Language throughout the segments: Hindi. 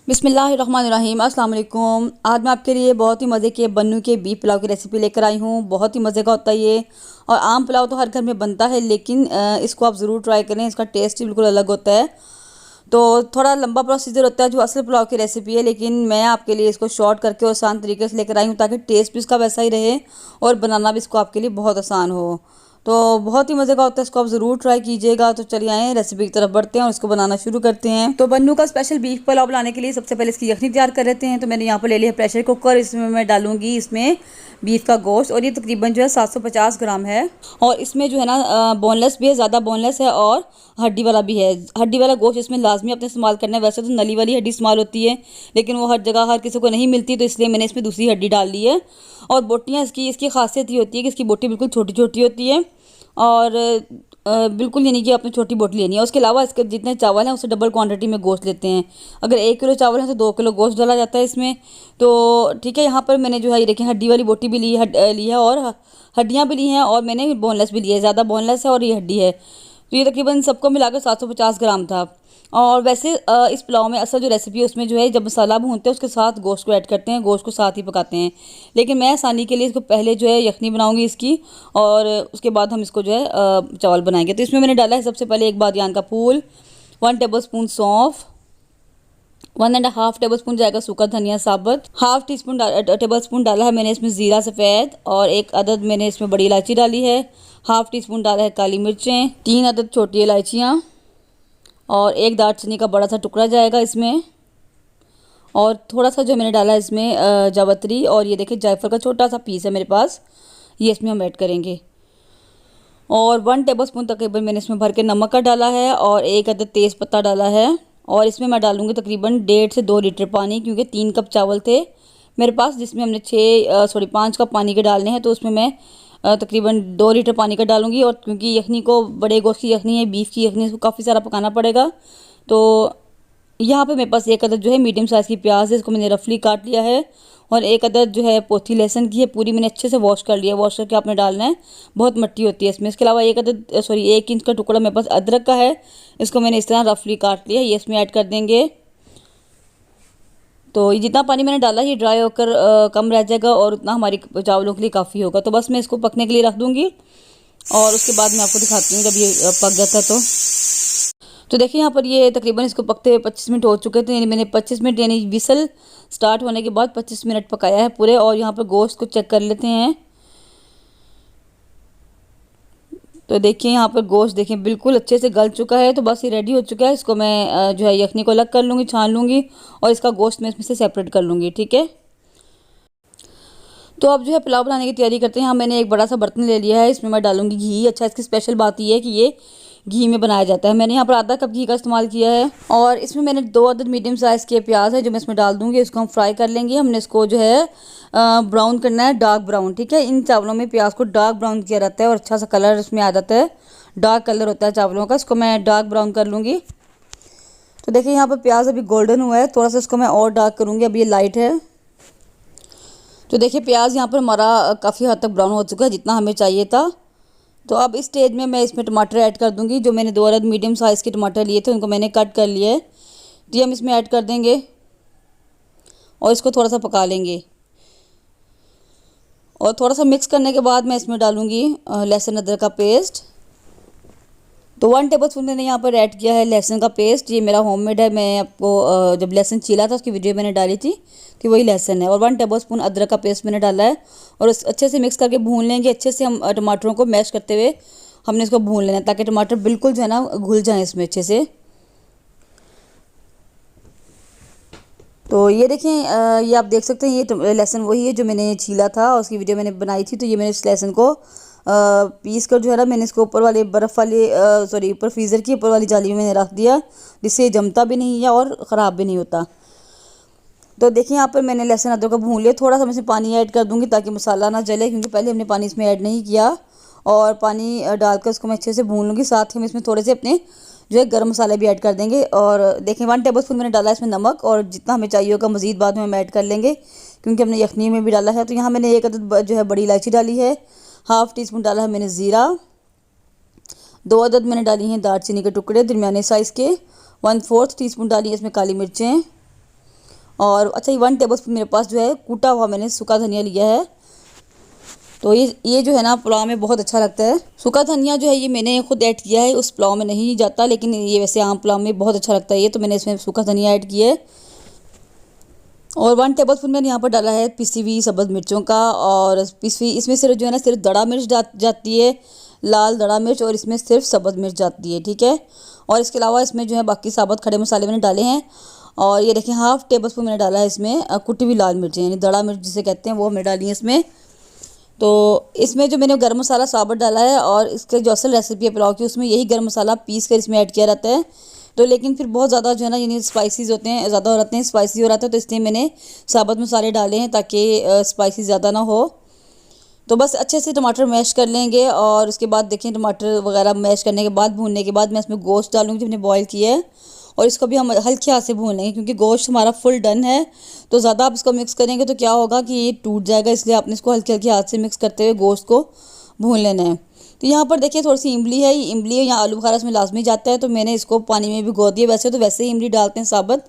बिस्मिल्लाहिर्रहमानिर्रहीम अस्सलाम वालेकुम। आज मैं आपके लिए बहुत ही मज़े के बन्नू के बीफ पुलाव की रेसिपी लेकर आई हूँ। बहुत ही मज़े का होता है ये। और आम पुलाव तो हर घर में बनता है, लेकिन इसको आप ज़रूर ट्राई करें। इसका टेस्ट ही बिल्कुल अलग होता है। तो थोड़ा लंबा प्रोसीजर होता है जो असल पुलाव की रेसिपी है, लेकिन मैं आपके लिए इसको शॉर्ट करके और आसान तरीके से लेकर आई हूँ ताकि टेस्ट भी इसका वैसा ही रहे और बनाना भी इसको आपके लिए बहुत आसान हो। तो बहुत ही मज़े का होता है, इसको आप ज़रूर ट्राई कीजिएगा। तो चलिए आए रेसिपी की तरफ बढ़ते हैं और इसको बनाना शुरू करते हैं। तो बन्नू का स्पेशल बीफ पुलाव बनाने के लिए सबसे पहले इसकी यखनी तैयार कर लेते हैं। तो मैंने यहाँ पर ले लिया प्रेशर कुकर। इसमें मैं डालूंगी इसमें बीफ का गोश्त, और ये तकरीबन जो है 750 ग्राम है। और इसमें जो है ना बोनलेस भी है, ज़्यादा बोनलेस है, और हड्डी वाला भी है। हड्डी वाला गोश्त इसमें लाजमी अपने इस्तेमाल करना है। वैसे तो नली वाली हड्डी इस्तेमाल होती है, लेकिन वो हर जगह हर किसी को नहीं मिलती, तो इसलिए मैंने इसमें दूसरी हड्डी डाल ली है। और बोटियाँ इसकी खासियत ये होती है कि इसकी बोटी बिल्कुल छोटी छोटी होती है, और बिल्कुल यानी कि आपने छोटी बोटी लेनी है। उसके अलावा इसके जितने चावल हैं उससे डबल क्वांटिटी में गोश्त लेते हैं। अगर 1 किलो चावल है तो 2 किलो गोश्त डाला जाता है इसमें। तो ठीक है, यहाँ पर मैंने जो है ये देखें हड्डी वाली बोटी भी ली है, और हड्डियाँ भी ली हैं, और मैंने बोनलेस भी ली है। ज़्यादा बोनलेस है और ये हड्डी है। तो ये तकरीबन सबको मिलाकर 750 ग्राम था। और वैसे इस पुलाव में असल जो रेसिपी है उसमें जो है जब मसाला भूनते हैं उसके साथ गोश्त को ऐड करते हैं, गोश्त को साथ ही पकाते हैं। लेकिन मैं आसानी के लिए इसको पहले जो है यखनी बनाऊंगी इसकी, और उसके बाद हम इसको जो है चावल बनाएंगे। तो इसमें मैंने डाला है सबसे पहले 1 बादियान का फूल, 1 टेबल स्पून सौंफ, 1.5 टेबल स्पून जाएगा सूखा धनिया साबुत, half tea spoon table spoon डाला है मैंने इसमें ज़ीरा सफ़ेद, और 1 अदद मैंने इसमें बड़ी इलायची डाली है, हाफ टी स्पून डाला है काली मिर्चें, 3 अदद छोटी इलायचियाँ, और 1 दालचीनी का बड़ा सा टुकड़ा जाएगा इसमें। और थोड़ा सा जो मैंने डाला है इसमें जावित्री, और ये देखिए जायफल का छोटा सा पीस है मेरे पास, ये इसमें हम ऐड करेंगे। और 1 टेबल स्पून तकरीबन मैंने इसमें भर के नमक का डाला है, और 1 अदद तेज़ पत्ता डाला है। और इसमें मैं डालूँगी तकरीबन 1.5 से 2 लीटर पानी, क्योंकि 3 कप चावल थे मेरे पास, जिसमें हमने 5 कप पानी के डालने हैं। तो उसमें मैं तकरीबन 2 लीटर पानी का डालूंगी। और क्योंकि यखनी को बड़े गोश्त की यखनी है, बीफ की यखनी, इसको काफ़ी सारा पकाना पड़ेगा। तो यहाँ पे मेरे पास 1 अदद जो है मीडियम साइज़ की प्याज है, इसको मैंने रफली काट लिया है। और 1 अदद जो है पोथी लहसुन की है, पूरी मैंने अच्छे से वॉश कर लिया है। वॉश करके आपने डालना है, बहुत मट्टी होती है इसमें। इसके अलावा 1 इंच का टुकड़ा मेरे पास अदरक का है, इसको मैंने इस तरह रफली काट लिया है, ये इसमें ऐड कर देंगे। तो ये जितना पानी मैंने डाला ये ड्राई होकर कम रह जाएगा, और उतना हमारी चावलों के लिए काफ़ी होगा। तो बस मैं इसको पकने के लिए रख दूँगी, और उसके बाद मैं आपको दिखाती हूँ जब ये पक जाता है। तो देखिए यहाँ पर ये तकरीबन इसको पकते हुए 25 मिनट हो चुके थे। यानी मैंने 25 मिनट यानी विसल स्टार्ट होने के बाद 25 मिनट पकाया है पूरे। और यहाँ पर गोश्त को चेक कर लेते हैं। तो देखिए यहाँ पर गोश्त देखें बिल्कुल अच्छे से गल चुका है। तो बस ये रेडी हो चुका है। इसको मैं जो है यखनी को अलग कर लूँगी, छान लूँगी, और इसका गोश्त मैं इसमें से सेपरेट कर लूँगी। ठीक है, तो अब जो है पुलाव बनाने की तैयारी करते हैं। हाँ, मैंने एक बड़ा सा बर्तन ले लिया है, इसमें मैं डालूंगी घी। अच्छा, इसकी स्पेशल बात ये है कि ये घी में बनाया जाता है। मैंने यहाँ पर आधा कप घी का इस्तेमाल किया है, और इसमें मैंने 2 अदद मीडियम साइज़ के प्याज है जो मैं इसमें डाल दूँगी। इसको हम फ्राई कर लेंगे। हमने इसको जो है ब्राउन करना है, डार्क ब्राउन। ठीक है, इन चावलों में प्याज को डार्क ब्राउन किया जाता है, और अच्छा सा कलर इसमें आ जाता है, डार्क कलर होता है चावलों का। इसको मैं डार्क ब्राउन कर लूँगी। तो देखिए यहाँ पर प्याज अभी गोल्डन हुआ है, थोड़ा सा इसको मैं और डार्क करूँगी। अभी ये लाइट है। तो देखिए प्याज यहाँ पर हमारा काफ़ी हद तक ब्राउन हो चुका है, जितना हमें चाहिए था। तो अब इस स्टेज में मैं इसमें टमाटर ऐड कर दूंगी। जो मैंने 2 अदद मीडियम साइज़ के टमाटर लिए थे उनको मैंने कट कर लिया है, तो ये हम इसमें ऐड कर देंगे, और इसको थोड़ा सा पका लेंगे। और थोड़ा सा मिक्स करने के बाद मैं इसमें डालूंगी लहसुन अदरक का पेस्ट। तो 1 टेबल स्पून मैंने यहाँ पर ऐड किया है लहसुन का पेस्ट। ये मेरा होममेड है। मैं आपको जब लहसुन छीला था उसकी वीडियो मैंने डाली थी कि वही लहसुन है। और 1 टेबल स्पून अदरक का पेस्ट मैंने डाला है, और अच्छे से मिक्स करके भून लेंगे। अच्छे से हम टमाटरों को मैश करते हुए हमने इसको भून लेना है, ताकि टमाटर बिल्कुल जो है ना घुल जाए इसमें अच्छे से। तो ये देखें, ये आप देख सकते हैं ये लहसुन वही है जो मैंने छीला था और उसकी वीडियो मैंने बनाई थी। तो ये मैंने इस लहसुन को पीस कर जो है ना मैंने इसको ऊपर वाले बर्फ़ वाले ऊपर फ्रीज़र की ऊपर वाली जाली में मैंने रख दिया, जिससे ये जमता भी नहीं है और ख़राब भी नहीं होता। तो देखिए यहाँ पर मैंने लहसुन अदरक को भून लिया। थोड़ा सा मैं इसमें पानी ऐड कर दूँगी ताकि मसाला ना जले, क्योंकि पहले हमने पानी इसमें ऐड नहीं किया। और पानी डालकर इसको मैं अच्छे से भून लूँगी। साथ ही हम इसमें थोड़े से अपने जो है गर्म मसाले भी ऐड कर देंगे। और देखें 1 टेबल स्पून मैंने डाला है इसमें नमक, और जितना हमें चाहिए होगा मज़ीद बाद में हम ऐड कर लेंगे, क्योंकि हमने यखनी में भी डाला है। तो यहाँ मैंने 1 अदद जो है बड़ी इलायची डाली है, हाफ़ टी स्पून डाला है मैंने ज़ीरा, 2 अदद मैंने डाली हैं दालचीनी के टुकड़े दरमियाने साइज़ के, 1/4 टी स्पून डाली है इसमें काली मिर्चें, और अच्छा, ये 1 टेबलस्पून मेरे पास जो है कूटा हुआ मैंने सूखा धनिया लिया है। तो ये जो है ना पुलाव में बहुत अच्छा लगता है। सूखा धनिया जो है ये मैंने खुद ऐड किया है, उस पुलाव में नहीं जाता, लेकिन ये वैसे आम पुलाव में बहुत अच्छा लगता है ये, तो मैंने इसमें सूखा धनिया ऐड किया है। और 1 टेबलस्पून मैंने यहाँ पर डाला है पिसी हुई सब्ज़ मिर्चों का, और पिसी हुई इसमें सिर्फ जो है ना सिर्फ दड़ा मिर्च जाती है, लाल दड़ा मिर्च, और इसमें सिर्फ सब्ज़ मिर्च जाती है, ठीक है। और इसके अलावा इसमें जो है बाकी साबुत खड़े मसाले मैंने डाले हैं। और ये देखें 1/2 टेबलस्पून मैंने डाला है इसमें कुटी हुई लाल मिर्चें, यानी दड़ा मिर्च जिसे कहते हैं, वो मैंने डाली है इसमें। तो इसमें जो मैंने गर्म मसाला साबुत डाला है, और इसके जो असल रेसिपी है पुलाव की उसमें यही गर्म मसाला पीस कर इसमें ऐड किया रहता है। तो लेकिन फिर बहुत ज़्यादा जो है ना यानी स्पाइसीज होते हैं, ज़्यादा हो जाते हैं, स्पाइसी हो रहा था, तो इसलिए मैंने साबुत मसाले डाले हैं ताकि स्पाइसी ज़्यादा ना हो। तो बस अच्छे से टमाटर मैश कर लेंगे, और उसके बाद देखें टमाटर वगैरह मैश करने के बाद, भूनने के बाद मैं इसमें गोश्त डालूंगी जो मैंने बॉईल किया है, और इसको भी हम हल्के हाथ से भून लेंगे क्योंकि गोश्त हमारा फुल डन है। तो ज़्यादा आप इसको मिक्स करेंगे तो क्या होगा कि ये टूट जाएगा, इसलिए आपने इसको हल्के हल्के हाथ से मिक्स करते हुए गोश्त को भून लेना है। तो यहाँ पर देखिए थोड़ी सी इमली है, ये इमली है, यहाँ आलू बुखारा इसमें लाजमी जाता है, तो मैंने इसको पानी में भिगो दिया। वैसे तो वैसे ही इमली डालते हैं साबुत,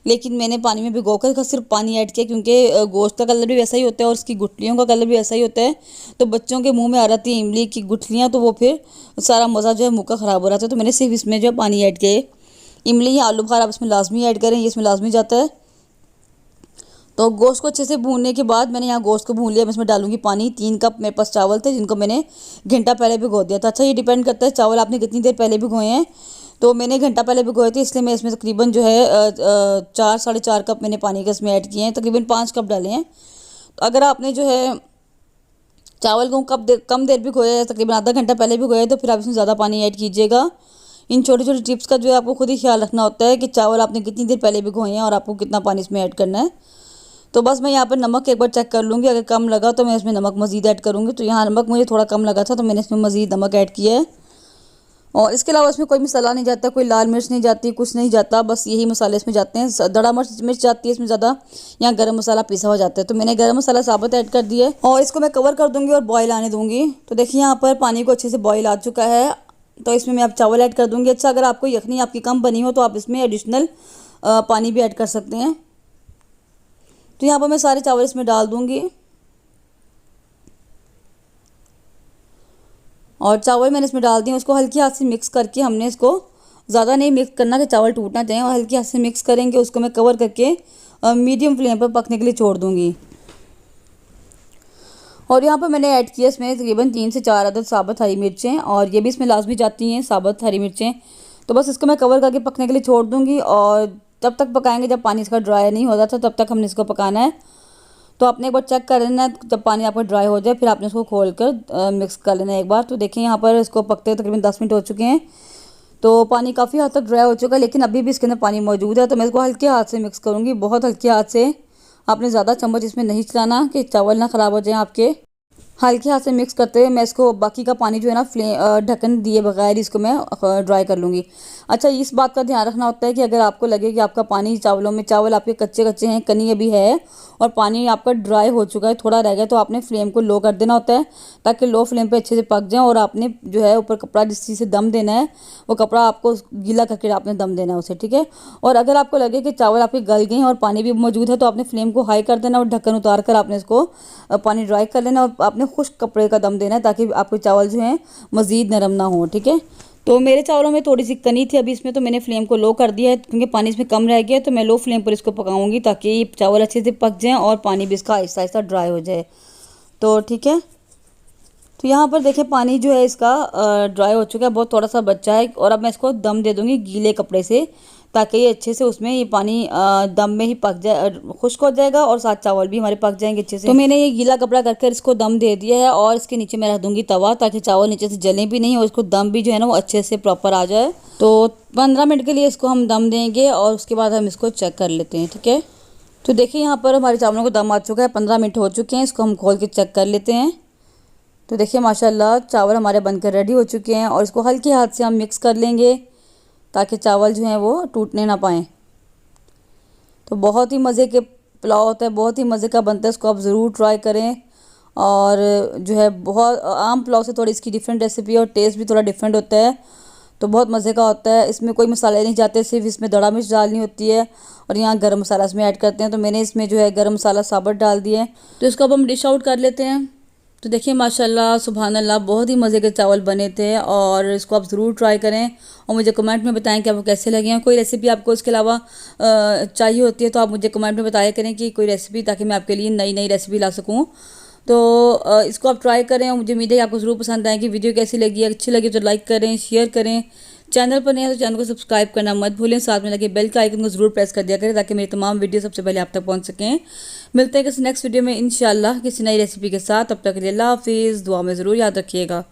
लेकिन मैंने पानी में भिगो कर सिर्फ पानी ऐड किया क्योंकि गोश्त का कलर भी वैसा ही होता है और उसकी गुठलियों का कलर भी वैसा ही होता है। तो बच्चों के मुंह में आ जाती है इमली की गुठलियाँ, तो वो फिर सारा मज़ा जो है मुँह का ख़राब हो रहा था, तो मैंने सिर्फ इसमें जो है पानी ऐड किया। इमली या आलू बुखारा आप इसमें लाजमी ऐड करें, ये इसमें लाजमी जाता है। तो गोश्त को अच्छे से भूनने के बाद मैंने यहाँ गोश्त को भून लिया। मैं इसमें डालूंगी पानी। 3 कप मेरे पास चावल थे जिनको मैंने घंटा पहले भिगो दिया था। अच्छा, ये डिपेंड करता है चावल आपने कितनी देर पहले भिगोए हैं। तो मैंने घंटा पहले भिगोए थे, इसलिए मैं इसमें तकरीबन जो है 4 साढ़े 4 कप मैंने पानी का इसमें ऐड किए हैं, तकरीबन 5 कप डाले हैं। तो अगर आपने जो है चावल को कम देर भिगोए हैं, तकरीबन आधा घंटा पहले भिगोए, तो फिर आप इसमें ज़्यादा पानी ऐड कीजिएगा। इन छोटी छोटी टिप्स का जो है आपको खुद ही ख्याल रखना होता है कि चावल आपने कितनी देर पहले भिगोए हैं और आपको कितना पानी इसमें ऐड करना है। तो बस मैं यहाँ पर नमक एक बार चेक कर लूँगी, अगर कम लगा तो मैं इसमें नमक मज़ीद ऐड करूँगी। तो यहाँ नमक मुझे थोड़ा कम लगा था, तो मैंने इसमें मज़ीद नमक ऐड किया है। और इसके अलावा इसमें कोई मसाला नहीं जाता, कोई लाल मिर्च नहीं जाती, कुछ नहीं जाता, बस यही मसाले इसमें जाते हैं। दड़ा मिर्च जाती है इसमें ज़्यादा, यहाँ गरम मसाला पिसा हो जाता है, तो मैंने गरम मसाला साबुत ऐड कर दिया है। और इसको मैं कवर कर दूँगी और बॉयल आने दूँगी। तो देखिए यहाँ पर पानी को अच्छे से बॉयल आ चुका है, तो इसमें मैं अब चावल ऐड कर दूँगी। अच्छा, अगर आपको यखनी आपकी कम बनी हो तो आप इसमें एडिशनल पानी भी ऐड कर सकते हैं। तो यहाँ पर मैं सारे चावल इसमें डाल दूँगी, और चावल मैंने इसमें डाल दिए। उसको हल्की हाथ से मिक्स करके हमने इसको ज़्यादा नहीं मिक्स करना कि चावल टूटना चाहिए, और हल्की हाथ से मिक्स करेंगे। उसको मैं कवर करके मीडियम फ्लेम पर पकने के लिए छोड़ दूँगी। और यहाँ पर मैंने ऐड किया इसमें तकरीबन 3 से 4 अदद साबुत हरी मिर्चें, और ये भी इसमें लाजमी जाती हैं साबुत हरी मिर्चें। तो बस इसको मैं कवर करके पकने के लिए छोड़ दूँगी, और तब तक पकाएंगे जब पानी इसका ड्राई नहीं होता था, तब तक हमने इसको पकाना है। तो आपने एक बार चेक कर लेना है, जब पानी आपका ड्राई हो जाए फिर आपने इसको खोल कर मिक्स कर लेना है एक बार। तो देखें यहाँ पर इसको पकते तकरीबन 10 मिनट हो चुके हैं, तो पानी काफ़ी हद तक ड्राई हो चुका है, लेकिन अभी भी इसके अंदर पानी मौजूद है। तो मैं इसको हल्के हाथ से मिक्स करूँगी, बहुत हल्के हाथ से। आपने ज़्यादा चम्मच इसमें नहीं चलाना कि चावल ना ख़राब हो जाए आपके। हल्के हाथ से मिक्स करते हुए मैं इसको बाकी का पानी जो है ना ढक्कन दिए बगैर इसको मैं ड्राई कर लूँगी। अच्छा, इस बात का ध्यान रखना होता है कि अगर आपको लगे कि आपका पानी चावलों में चावल आपके कच्चे कच्चे हैं, कनी अभी है और पानी आपका ड्राई हो चुका है, थोड़ा रह गया, तो आपने फ्लेम को लो कर देना होता है ताकि लो फ्लेम पे अच्छे से पक जाए। और आपने जो है ऊपर कपड़ा जिस चीज़ से दम देना है वो कपड़ा आपको गीला करके आपने दम देना है उसे, ठीक है। और अगर आपको लगे कि चावल आपके गल गए हैं और पानी भी मौजूद है, तो आपने फ्लेम को हाई कर देना और ढक्कन उतार कर आपने इसको पानी ड्राई कर लेना, और आपने खुश्क कपड़े का दम देना है ताकि आपके चावल जो हैं मज़ीद नरम ना हो, ठीक है। तो मेरे चावलों में थोड़ी सी कनी थी अभी इसमें, तो मैंने फ्लेम को लो कर दिया है क्योंकि पानी इसमें कम रह गया, तो मैं लो फ्लेम पर इसको पकाऊंगी ताकि ये चावल अच्छे से पक जाएं और पानी भी इसका आहिस्ता आहिस्ता ड्राई हो जाए। तो ठीक है, तो यहाँ पर देखें पानी जो है इसका ड्राई हो चुका है, बहुत थोड़ा सा बचा है। और अब मैं इसको दम दे दूँगी गीले कपड़े से ताकि ये अच्छे से उसमें ये पानी दम में ही पक जाए, खुश्क हो जाएगा और साथ चावल भी हमारे पक जाएंगे अच्छे से। तो मैंने ये गीला कपड़ा करके इसको दम दे दिया है, और इसके नीचे मैं रख दूँगी तवा ताकि चावल नीचे से जलें भी नहीं और इसको दम भी जो है ना वो अच्छे से प्रॉपर आ जाए। तो 15 मिनट के लिए इसको हम दम देंगे और उसके बाद हम इसको चेक कर लेते हैं, ठीक है। तो देखिए यहाँ पर हमारे चावलों को दम आ चुका है, 15 मिनट हो चुके हैं, इसको हम खोल के चेक कर लेते हैं। तो देखिए माशाल्लाह चावल हमारे बनकर रेडी हो चुके हैं, और इसको हल्के हाथ से हम मिक्स कर लेंगे ताकि चावल जो हैं वो टूटने ना पाएँ। तो बहुत ही मज़े के पुलाव होता है, बहुत ही मज़े का बनता है, इसको आप ज़रूर ट्राई करें। और जो है बहुत आम पुलाव से थोड़ी इसकी डिफरेंट रेसिपी और टेस्ट भी थोड़ा डिफरेंट होता है। तो बहुत मज़े का होता है। इसमें कोई मसाले नहीं जाते, सिर्फ इसमें दड़ा मिर्च डालनी होती है और यहाँ गरम मसाला इसमें ऐड करते हैं। तो मैंने इसमें जो है गरम मसाला साबुत डाल दिया है। तो इसको अब हम डिश आउट कर लेते हैं। तो देखिए माशाल्लाह सुभान अल्लाह, बहुत ही मज़े के चावल बने थे और इसको आप ज़रूर ट्राई करें और मुझे कमेंट में बताएं कि आपको कैसे लगे हैं। कोई रेसिपी आपको इसके अलावा चाहिए होती है तो आप मुझे कमेंट में बताया करें कि कोई रेसिपी, ताकि मैं आपके लिए नई नई रेसिपी ला सकूँ। तो इसको आप ट्राई करें और मुझे उम्मीद है कि आपको ज़रूर पसंद आएगी। वीडियो कैसी लगी, अच्छी लगी तो लाइक करें, शेयर करें। चैनल पर नहीं है तो चैनल को सब्सक्राइब करना मत भूलें। साथ में लगे बेल का आइकन को ज़रूर प्रेस कर दिया करें ताकि मेरी तमाम वीडियो सबसे पहले आप तक पहुंच सकें। मिलते हैं किसी नेक्स्ट वीडियो में इंशाल्लाह किसी नई रेसिपी के साथ। तब तक के लिए अल्लाह हाफिज़। दुआ में ज़रूर याद रखिएगा।